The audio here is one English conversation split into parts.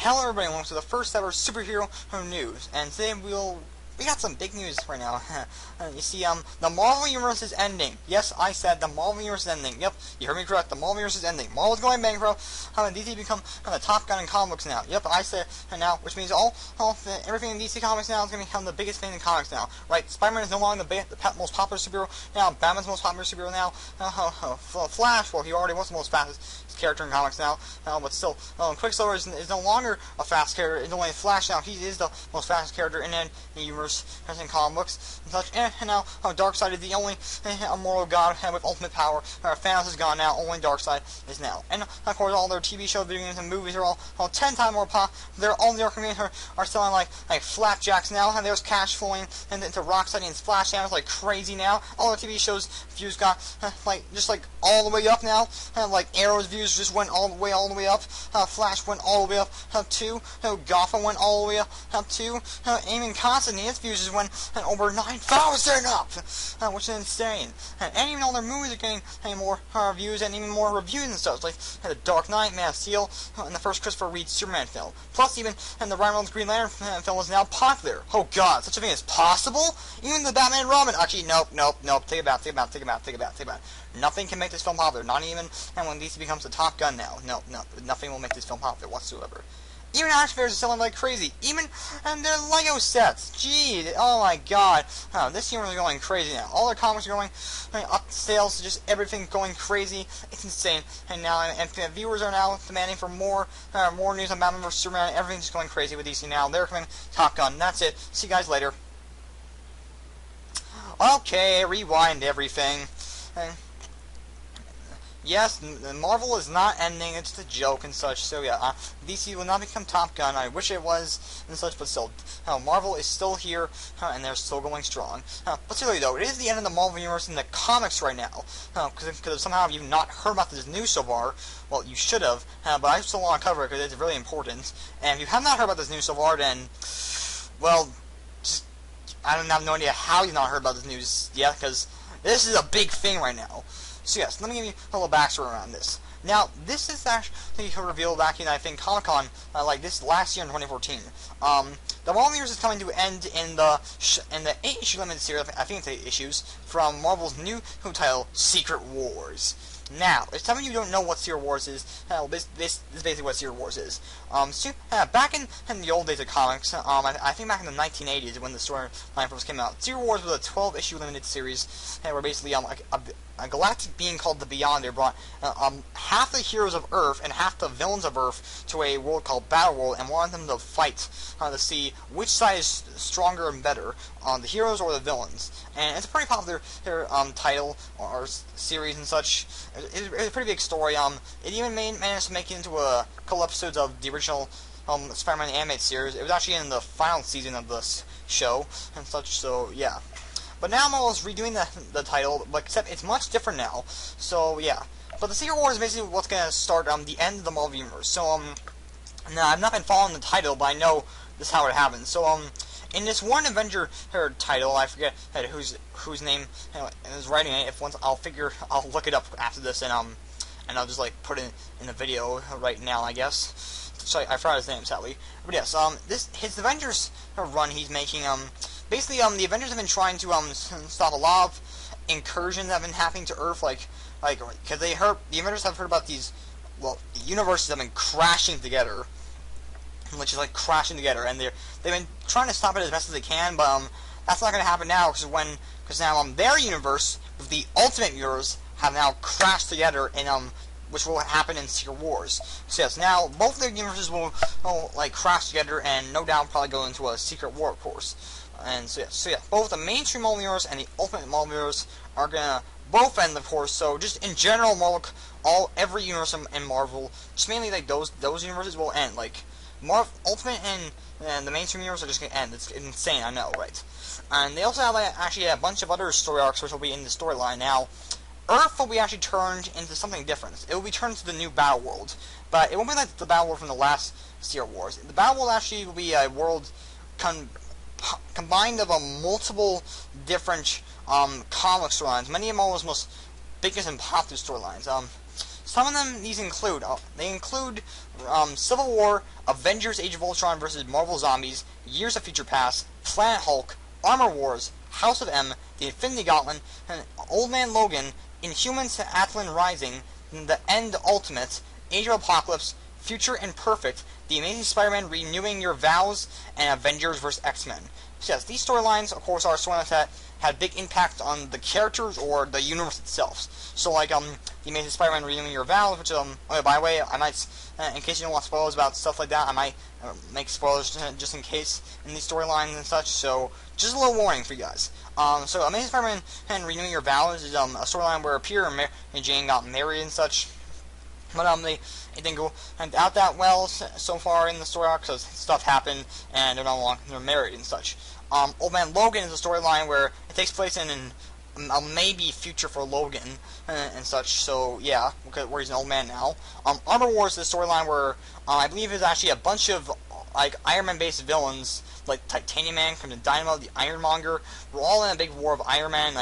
Hello everybody, welcome to the first ever superhero news, and today we got some big news right now. You see, the Marvel Universe is ending. Yes, I said the Marvel Universe is ending. Yep, you heard me correct, the Marvel Universe is ending. Marvel's going bankrupt, DC become the top gun in comic books now. Yep, I said now, which means everything in DC Comics now is going to become the biggest thing in comics now. Right, Spider-Man is no longer the most popular superhero now, Batman's the most popular superhero now, Flash, well, he already was the most fastest character in comics now, but still, Quicksilver is no longer a fast character. It's only Flash now. He is the most fastest character in the universe in comic books and such. And now, Darkseid is the only immortal god with ultimate power. Thanos is gone now. Only Darkseid is now. And of course, all their TV shows, video games, and movies are all 10 times more pop. All the communities are selling like flapjacks now, and there's cash flowing into Rocksteady and Splash Channels like crazy now. All the TV shows views got just all the way up now. Like Arrow's views just went all the way up. Flash went all the way up too. Gotham went all the way up too. Eamon Constantine, his views just went over 9,000 up, which is insane. And even all their movies are getting more views and even more reviews and stuff, like The Dark Knight, Man of Steel, and the first Christopher Reeve Superman film. Plus, even the Ryan Reynolds Green Lantern film is now popular. Oh God, such a thing is possible? Even the Batman and Robin. Actually, nope. Take it back. Nothing can make this film popular. Not even when DC becomes the Top Gun now. No, nothing will make this film popular whatsoever. Even action figures are selling like crazy. Even their Lego sets. Gee, oh my God. This universe is going crazy now. All their comics are going up sales, just everything going crazy. It's insane. And now, and viewers are now demanding for more news on Batman vs Superman. Everything's just going crazy with DC now. They're coming Top Gun. That's it. See you guys later. Okay, rewind everything. Yes, Marvel is not ending, it's a joke and such, so yeah, DC will not become Top Gun, I wish it was, and such, but still, Marvel is still here, and they're still going strong. But seriously though, it is the end of the Marvel Universe in the comics right now, because somehow you've not heard about this news so far. Well, you should have, but I still want to cover it because it's really important, and if you have not heard about this news so far, then, well, just, I have no idea how you've not heard about this news yet, because this is a big thing right now. So yes, let me give you a little backstory around this. Now, this is actually revealed back in, I think, Comic-Con, like this last year in 2014. The Marvel Universe is coming to an end in the 8-issue limited series, I think it's 8 issues, from Marvel's new title, Secret Wars. Now, if some of you don't know what Secret Wars is, this is basically what Secret Wars is. Back in the old days of comics, I think back in the 1980s when the storyline first came out, Secret Wars was a 12-issue limited series where basically a galactic being called the Beyonder brought half the heroes of Earth and half the villains of Earth to a world called Battleworld and wanted them to fight to see which side is stronger and better, the heroes or the villains. And it's a pretty popular title or series and such. It's a pretty big story. It even managed to make it into a couple episodes of the original Spider-Man animated series. It was actually in the final season of this show and such. So yeah. But now Marvel is redoing the title, but except it's much different now. So yeah. But the Secret Wars is basically what's gonna start the end of the Marvel Universe. So now I've not been following the title, but I know this is how it happens. So in this one Avenger title, I forget whose name is writing it. If once I'll look it up after this and I'll just put it in the video right now, I guess. So I forgot his name sadly. But yes, his Avengers run he's making basically the Avengers have been trying to stop a lot of incursions that have been happening to Earth, because the Avengers have heard about these universes have been crashing together. Which is crashing together, and they've been trying to stop it as best as they can, but that's not going to happen now because now their universe with the Ultimate Universe have now crashed together, and which will happen in Secret Wars. So yes, now both their universes will crash together, and no doubt probably go into a secret war, of course. And so yeah, both the mainstream Marvel Universe and the Ultimate Marvel Universe are gonna both end, of course. So just in general, every universe in Marvel, just mainly those universes will end. Ultimate and the mainstream universe are just going to end. It's insane, I know, right? And they also have actually a bunch of other story arcs which will be in the storyline. Now, Earth will be actually turned into something different. It will be turned to the new Battle World, but it won't be like the Battle World from the last Secret Wars. The Battle World actually will be a world combined of multiple different comic storylines. Many of Marvel's most biggest and popular storylines. some of them these include Civil War, Avengers: Age of Ultron versus Marvel Zombies, Years of Future Past, Planet Hulk, Armor Wars, House of M, The Infinity Gauntlet, and Old Man Logan, Inhumans: Atlan Rising, The End Ultimate, Age of Apocalypse, Future Imperfect, The Amazing Spider-Man: Renewing Your Vows, and Avengers vs. X-Men. So yes, these storylines, of course, are storylines that had big impact on the characters or the universe itself. So like The Amazing Spider-Man: Renewing Your Vows, which oh, by the way, I might, in case you don't want spoilers about stuff like that, I might make spoilers just in case in these storylines and such. So just a little warning for you guys. So Amazing Spider-Man and Renewing Your Vows is a storyline where Peter and Jane got married and such. But it didn't go out that well so far in the story arc because stuff happened and they're married and such. Old Man Logan is a storyline where it takes place in a maybe future for Logan and such. So yeah, where he's an old man now. Armor Wars is a storyline where I believe there's actually a bunch of like Iron Man based villains like Titanium Man, Crimson Dynamo, the Ironmonger. We're all in a big war of Iron Man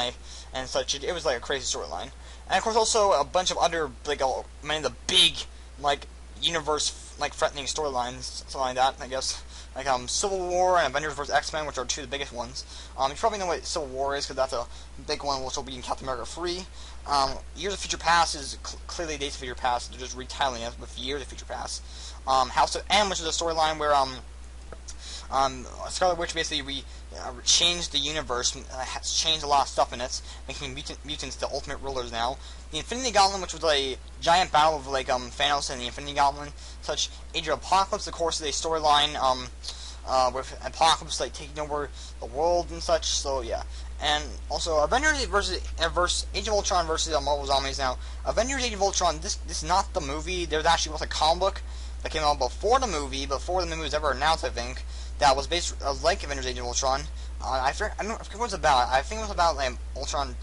and such. It was like a crazy storyline. And of course also a bunch of other, like, many of the big, like, universe, like, threatening storylines, something like that, I guess. Like, Civil War and Avengers vs. X-Men, which are two of the biggest ones. You probably know what Civil War is, because that's a big one, which will be in Captain America 3. Years of Future Past is clearly Days of Future Past. They're just retelling it with Years of Future Past. House of M, which is a storyline where, Scarlet Witch basically changed the universe, has changed a lot of stuff in it, making mutants the ultimate rulers now. The Infinity Gauntlet, which was a giant battle of like Thanos and the Infinity Gauntlet, such. Age of Apocalypse, of course, is a storyline with Apocalypse like taking over the world and such. So yeah, and also Avengers versus Age of Ultron versus Marvel Zombies. Now, Avengers: Age of Ultron. This is not the movie. There's actually a comic book that came out before the movie was ever announced, I think. That was based like Avengers: Age of Ultron. I forget what it was about. I think it was about like Ultron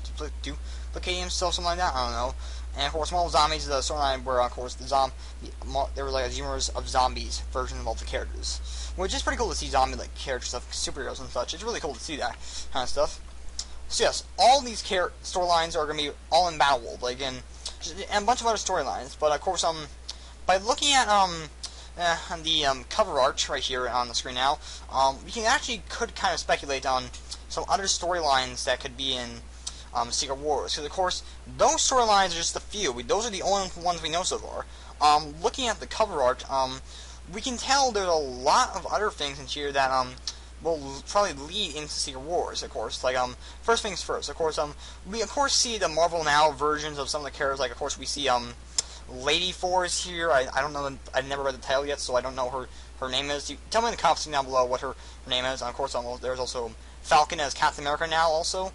duplicating himself, something like that. I don't know. And of course, Marvel Zombies is a storyline where, of course, there were like a universe of zombies version of all the characters, which is pretty cool to see zombie like characters, stuff, superheroes and such. It's really cool to see that kind of stuff. So yes, all these storylines are gonna be all in Battle World, like and a bunch of other storylines. But of course, by looking at the cover art right here on the screen now, we could kind of speculate on some other storylines that could be in Secret Wars. Because of course, those storylines are just a few. Those are the only ones we know so far. Looking at the cover art, we can tell there's a lot of other things in here that will probably lead into Secret Wars. Of course, like first things first. Of course, we of course see the Marvel Now versions of some of the characters. Like of course we see Lady Force here. I don't know. I've never read the title yet, so I don't know her name is. Tell me in the comments down below what her name is. And of course, there's also Falcon as Captain America now, also,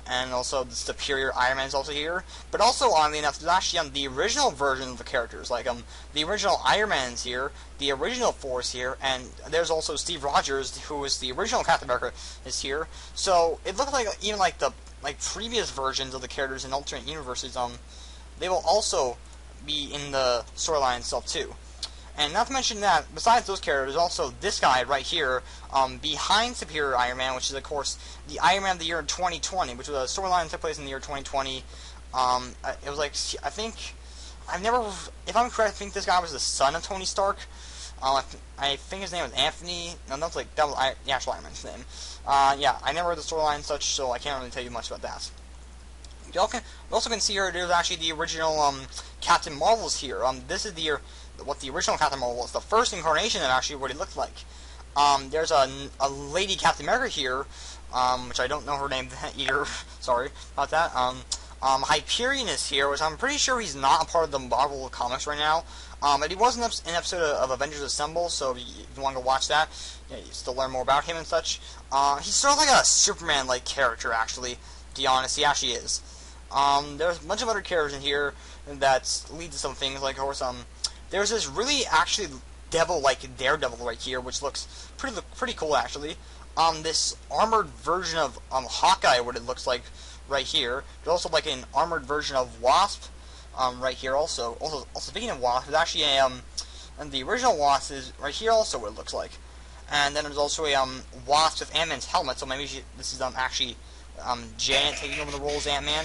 and also the Superior Iron Man is also here. But also, oddly enough, there's actually the original version of the characters, like the original Iron Man's here, the original Force here, and there's also Steve Rogers, who is the original Captain America, is here. So it looks like even like the previous versions of the characters in alternate universes, they will also be in the storyline itself too. And not to mention that, besides those characters, also this guy right here, behind Superior Iron Man, which is of course the Iron Man of the year 2020, which was a storyline that took place in the year 2020. It was like, I think, if I'm correct, I think this guy was the son of Tony Stark. I think his name was Anthony. No, that was the actual Iron Man's name. Yeah, I never read the storyline and such, so I can't really tell you much about that. You also can see here there's actually the original Captain Marvel's here. This is what the original Captain Marvel was, the first incarnation of actually what he looked like. There's a lady Captain America here, which I don't know her name either. Sorry about that. Hyperion is here, which I'm pretty sure he's not a part of the Marvel comics right now. But he was in an episode of Avengers Assemble, so if you want to go watch that, you still learn more about him and such. He's sort of like a Superman-like character, actually, to be honest. He actually is. There's a bunch of other characters in here that lead to some things, like, of course, there's this really, actually, devil-like Daredevil right here, which looks pretty cool, actually. This armored version of Hawkeye, what it looks like right here. There's also, like, an armored version of Wasp, right here, also. Also, speaking of Wasp, there's actually and the original Wasp is right here, also, what it looks like. And then there's also a, Wasp with Ant-Man's helmet, so maybe this is, actually, Janet taking over the role as Ant-Man.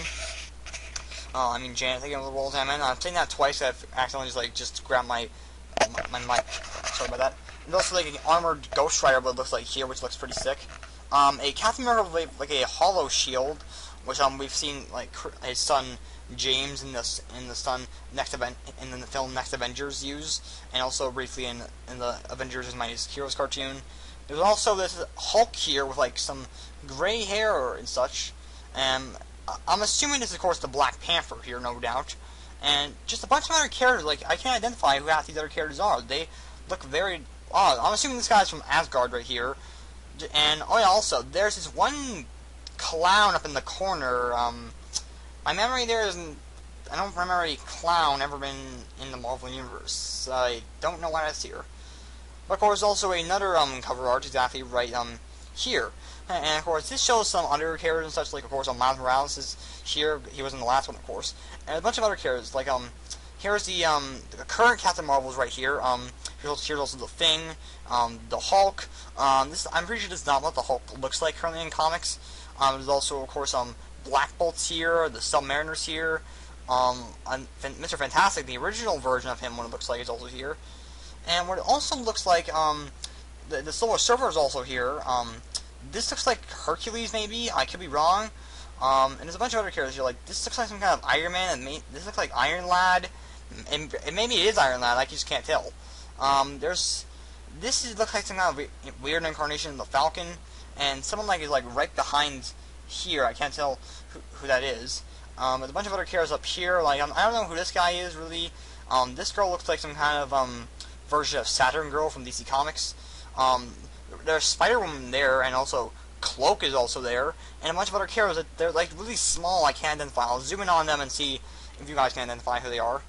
I mean Janet taking over the world. I'm saying that twice. I've accidentally just grabbed my mic. Sorry about that. There's also like an armored Ghost Rider, what it looks like here, which looks pretty sick. A Captain America with like a hollow shield, which we've seen like his son James in the film Next Avengers use, and also briefly in the Avengers Mightiest Heroes cartoon. There's also this Hulk here with like some gray hair and such. I'm assuming this is of course the Black Panther here, no doubt. And just a bunch of other characters, like I can't identify who half these other characters are. They look very odd. I'm assuming this guy's from Asgard right here. And oh yeah, also there's this one clown up in the corner. My memory there isn't. I don't remember a clown ever been in the Marvel Universe. I don't know why that's here. But of course, also another cover art exactly right here. And of course, this shows some other characters and such, like of course, Miles Morales is here. He was in the last one, of course, and a bunch of other characters. Like here's the current Captain Marvel's right here. Here's also the Thing, the Hulk. This I'm pretty sure this is not what the Hulk looks like currently in comics. There's also of course Black Bolt's here, the Submariner's here. Mr. Fantastic, the original version of him, what it looks like, is also here. And what it also looks like, the Silver Surfer is also here. This looks like Hercules, maybe. I could be wrong. And there's a bunch of other characters here. Like this looks like some kind of Iron Man. And this looks like Iron Lad. And maybe it is Iron Lad. I just can't tell. Looks like some kind of weird incarnation of the Falcon. And someone is right behind here. I can't tell who that is. There's a bunch of other characters up here. Like I don't know who this guy is really. This girl looks like some kind of version of Saturn Girl from DC Comics. There's Spider-Woman there, and also Cloak is also there, and a bunch of other characters that they're like really small. I can't identify. I'll zoom in on them and see if you guys can identify who they are.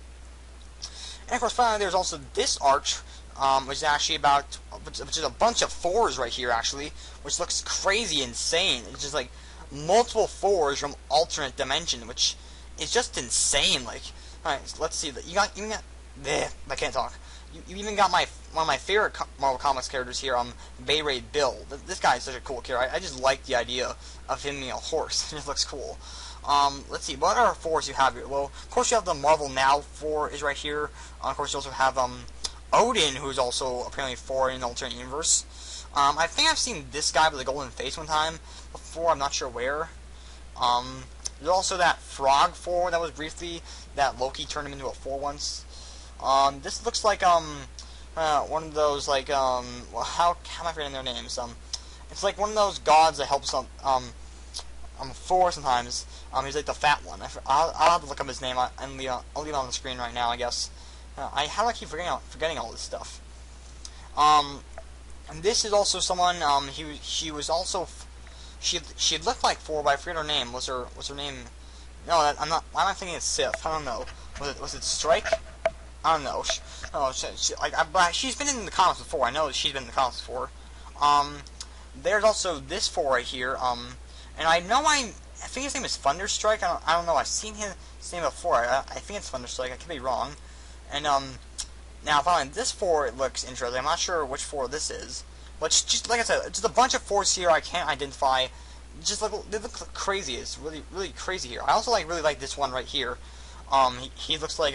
And of course, finally, there's also this arch, which is actually which is a bunch of fours right here, actually, which looks crazy insane. It's just like multiple fours from alternate dimension, which is just insane. Like, alright, so let's see that you got. I can't talk. You even got one of my favorite Marvel Comics characters here, Bay Ray Bill. This guy is such a cool character. I just like the idea of him being a horse. It just looks cool. Let's see, what are fours you have here? Well, of course you have the Marvel Now 4 is right here. Of course you also have Odin, who's also apparently 4 in an alternate universe. I think I've seen this guy with a golden face one time before. I'm not sure where. There's also that Frog 4 that was briefly that Loki turned him into a 4 once. This looks like one of those well, how am I forgetting their names? It's like one of those gods that helps Thor sometimes. He's like the fat one. I'll have to look up his name and I'll leave it on the screen right now, I guess. How do I keep forgetting all this stuff? And this is also someone. She was also she looked like Thor, but I forget her name. What's her name? No, I'm not. Why am I thinking it's Sif? I don't know. Was it Strike? I don't know. She's been in the comics before. I know that she's been in the comics before. There's also this 4 right here. And I think his name is Thunderstrike. I don't know. I've seen his name before. I think it's Thunderstrike. I could be wrong. And now finally this 4 it looks interesting. I'm not sure which 4 this is. But it's just like I said, it's just a bunch of 4s here I can't identify. Just they look crazy. It's really really crazy here. I also really like this one right here. He looks like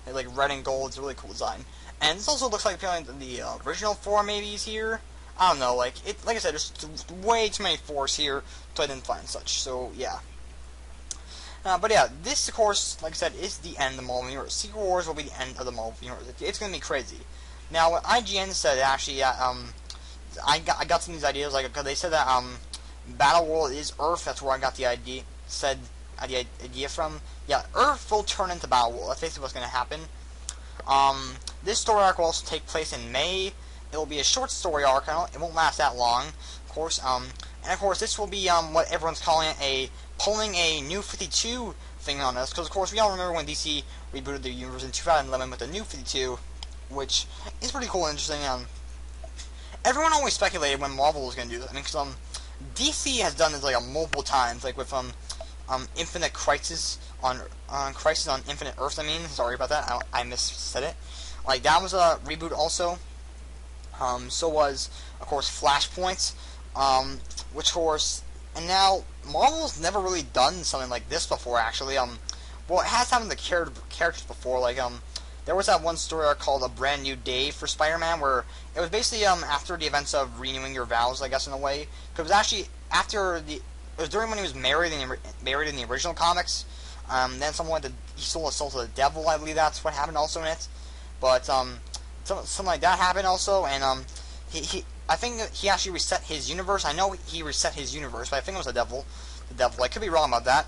red and gold. It's a really cool design. And this also looks like apparently the original 4 maybe is here. I don't know. Like I said, there's way too many 4s here to identify and such. So yeah. But yeah, this of course, like I said, is the end of the Marvel Universe. Secret Wars will be the end of the Marvel Universe. It's gonna be crazy. Now, what IGN said actually, I got some of these ideas. Like they said that Battle World is Earth. That's where I got the idea from. Yeah, Earth will turn into Battle World. That's basically what's gonna happen. This story arc will also take place in May. It will be a short story arc. It won't last that long, of course. And of course, this will be what everyone's calling pulling a New 52 thing on us. Because of course, we all remember when DC rebooted the universe in 2011 with the New 52, which is pretty cool and interesting. Everyone always speculated when Marvel was gonna do this. I mean, because DC has done this multiple times, like with Infinite Crisis on Infinite Earths. I mean, sorry about that. I missaid it. Like that was a reboot also. So was of course Flashpoint, which of course, and now Marvel's never really done something like this before. Actually, well, it has happened to characters before. Like there was that one story arc called A Brand New Day for Spider-Man, where it was basically after the events of renewing your vows, I guess, in a way. Because it was actually it was during when he was married in the original comics. Then he stole a soul to the devil. I believe that's what happened also in it. But something like that happened also, and I think he actually reset his universe. I know he reset his universe, but I think it was the devil. I could be wrong about that.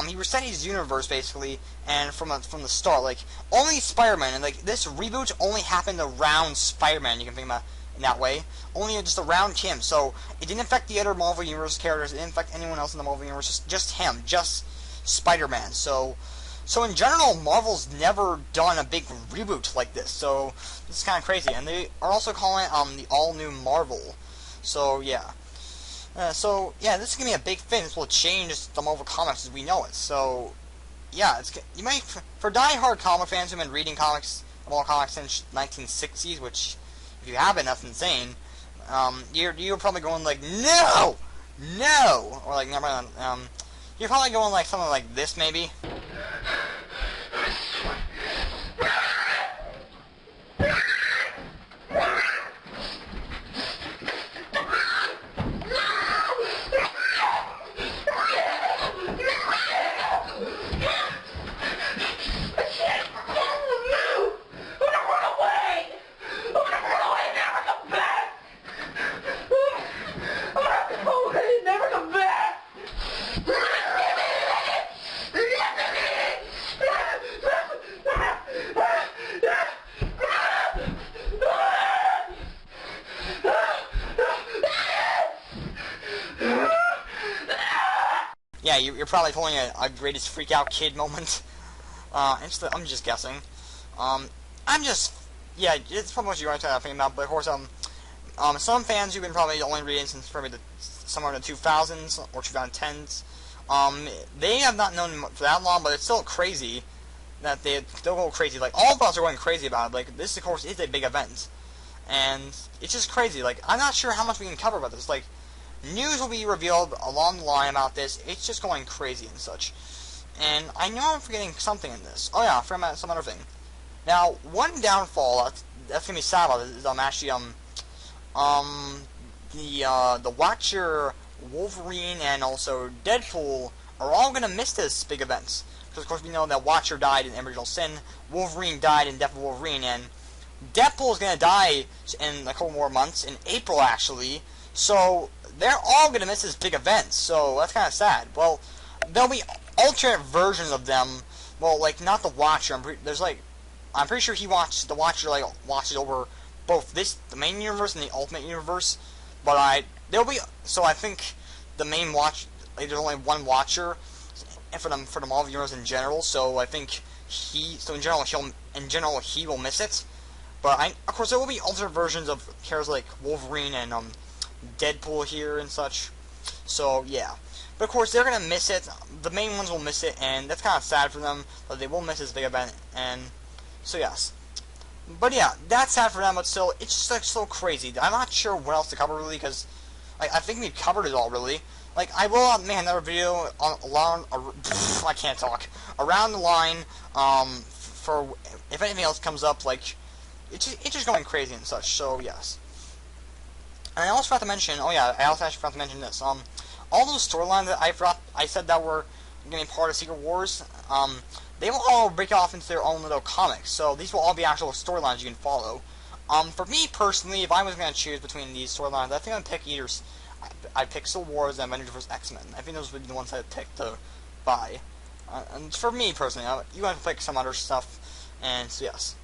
He reset his universe basically, and from the start, like only Spider-Man, and like this reboot only happened around Spider-Man. You can think about it in that way, only just around him. So it didn't affect the other Marvel Universe characters. It didn't affect anyone else in the Marvel Universe. Just him, just Spider-Man. So in general, Marvel's never done a big reboot like this. So this is kind of crazy, and they are also calling it the All New Marvel. So yeah. This is gonna be a big thing. This will change the Marvel Comics as we know it. So, yeah, you might for die-hard comic fans who've been reading Marvel Comics since 1960s, which if you haven't, that's insane. You're probably going like no, or like never mind. You're probably going like something like this maybe. Yeah, you're probably pulling a greatest freak out kid moment. I'm just guessing. It's probably what you're talking about. But of course, some fans who've been probably only reading since probably somewhere in the 2000s or 2010s, they have not known for that long. But it's still crazy that they'll go crazy. Like all of us are going crazy about it. Like this, of course, is a big event, and it's just crazy. Like I'm not sure how much we can cover about this. Like. News will be revealed along the line about this. It's just going crazy and such. And I know I'm forgetting something in this. Oh yeah, I forgot some other thing. Now, one downfall that's gonna be sad about it is actually the Watcher, Wolverine, and also Deadpool are all gonna miss this big event. Because of course we know that Watcher died in Original Sin, Wolverine died in Death of Wolverine, and Deadpool is gonna die in a couple more months, in April actually. So they're all going to miss this big event, so that's kind of sad. Well, there'll be alternate versions of them. Well, like, not the Watcher. I'm pretty sure the Watcher, like, watches over both the main universe and the Ultimate Universe. But I think the main Watch, like, there's only one Watcher for the Marvel Universe in general, so I think in general, he will miss it. But, of course, there will be alternate versions of characters like Wolverine and, Deadpool here and such. So yeah, but of course they're gonna miss it. The main ones will miss it, and that's kind of sad for them. But they will miss this big event, and so yes. But yeah, that's sad for them. But still, it's just like so crazy. I'm not sure what else to cover really, because I think we've covered it all really. Like I will make another video I can't talk around the line. For if anything else comes up, like it's just going crazy and such. So yes. And I also forgot to mention, I also actually forgot to mention this. All those storylines that I said that were going to be part of Secret Wars, they will all break off into their own little comics. So these will all be actual storylines you can follow. For me personally, if I was going to choose between these storylines, I think I'd pick I'd pick Civil Wars and Avengers vs. X-Men. I think those would be the ones I'd pick to buy. And for me personally, you want to pick some other stuff, and so yes.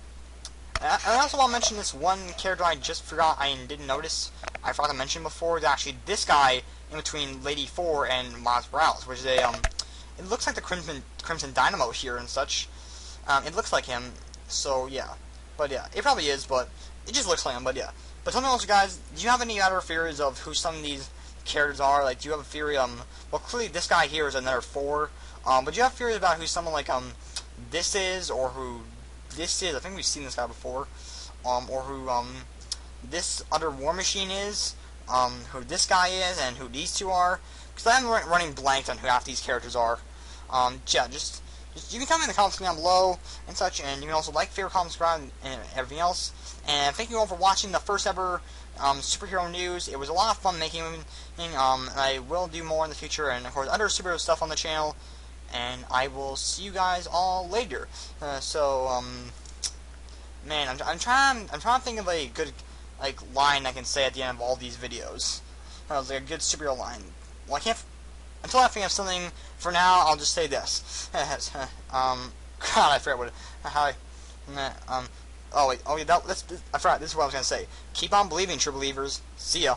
I also want to mention this one character I just forgot I didn't notice. I forgot to mention before. Is actually this guy in between Lady 4 and Miles Morales, which is it looks like the Crimson Dynamo here and such. It looks like him, so yeah. But yeah, it probably is, but it just looks like him, but yeah. But something else, guys, do you have any other theories of who some of these characters are? Like, do you have a theory, well, clearly this guy here is another 4, but do you have theories about who someone like, this is, or who this is? I think we've seen this guy before, or who, this other War Machine is, who this guy is, and who these two are, because I'm running blank on who half these characters are. Yeah, just you can tell me in the comments down below and such, and you can also like, favorite, comment, subscribe, and everything else. And thank you all for watching the first ever superhero news. It was a lot of fun making and I will do more in the future, and of course other superhero stuff on the channel. And I will see you guys all later. Man, I'm trying to think of a good line I can say at the end of all these videos. Like a good superhero line. Well, I can't. Until I think of something. For now, I'll just say this. God, I forgot what. Oh wait. Oh yeah. I forgot. This is what I was gonna say. Keep on believing, true believers. See ya.